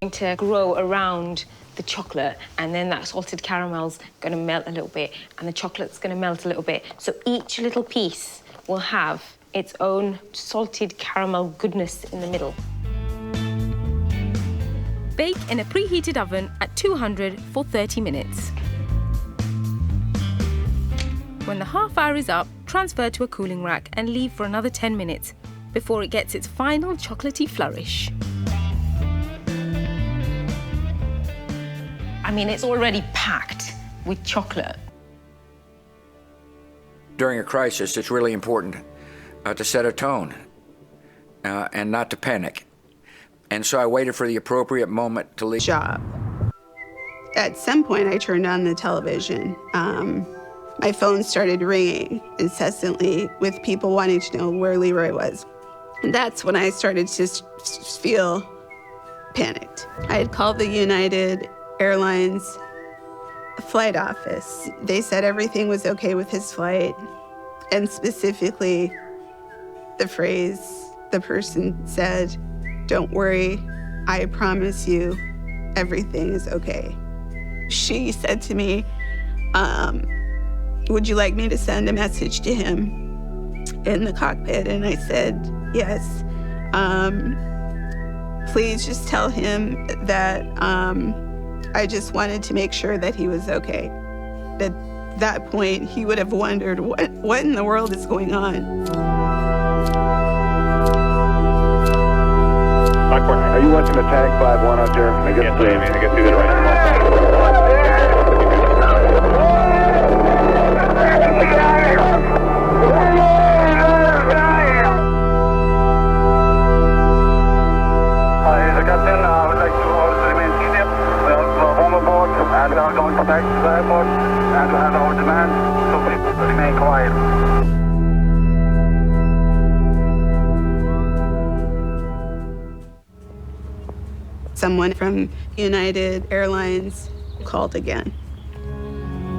going to grow around the chocolate, and then that salted caramel's going to melt a little bit, and the chocolate's going to melt a little bit. So each little piece will have its own salted caramel goodness in the middle. Bake in a preheated oven at 200 for 30 minutes. When the half hour is up, transfer to a cooling rack and leave for another 10 minutes before it gets its final chocolatey flourish. I mean, it's already packed with chocolate. During a crisis, it's really important to set a tone and not to panic. And so I waited for the appropriate moment to leave. Job. At some point, I turned on the television. My phone started ringing incessantly with people wanting to know where Leroy was. And that's when I started to feel panicked. I had called the United Airlines flight office. They said everything was okay with his flight, and specifically the phrase the person said, "Don't worry, I promise you everything is okay." She said to me, "Would you like me to send a message to him in the cockpit?" And I said, "Yes. Please just tell him that I just wanted to make sure that he was okay." At that point, he would have wondered, what in the world is going on? Are you watching the Tag 5-1 out there? I guess see that right now. Captain, I would like to remain seated. We'll home aboard, and we are going to back to the airport, and we have our demand, so please remain quiet. Someone from United Airlines called again.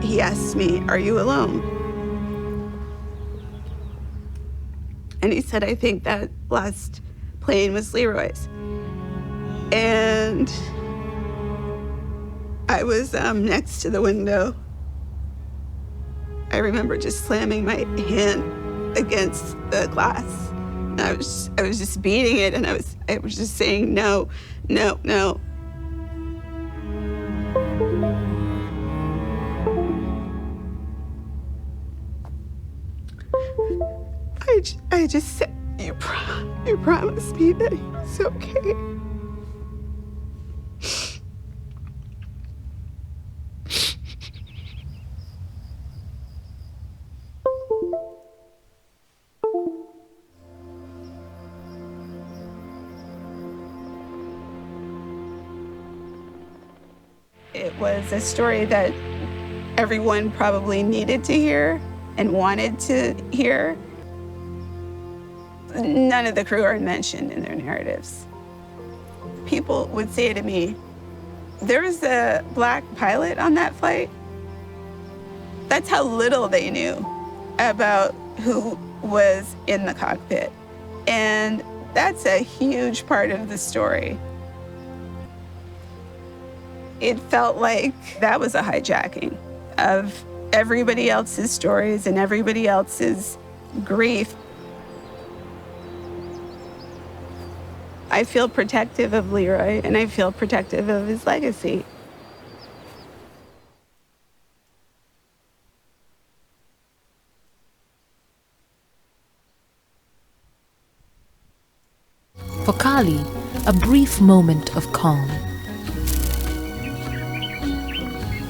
He asked me, "Are you alone?" And he said, "I think that last plane was Leroy's." And I was next to the window. I remember just slamming my hand against the glass. And I was just beating it, and I was just saying, "No, no, no." I just said, you promised me that he was okay." It was a story that everyone probably needed to hear and wanted to hear. None of the crew are mentioned in their narratives. People would say to me, "There was a black pilot on that flight." That's how little they knew about who was in the cockpit. And that's a huge part of the story. It felt like that was a hijacking of everybody else's stories and everybody else's grief. I feel protective of Leroy, and I feel protective of his legacy. For Kali, a brief moment of calm.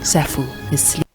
Safu is sleeping.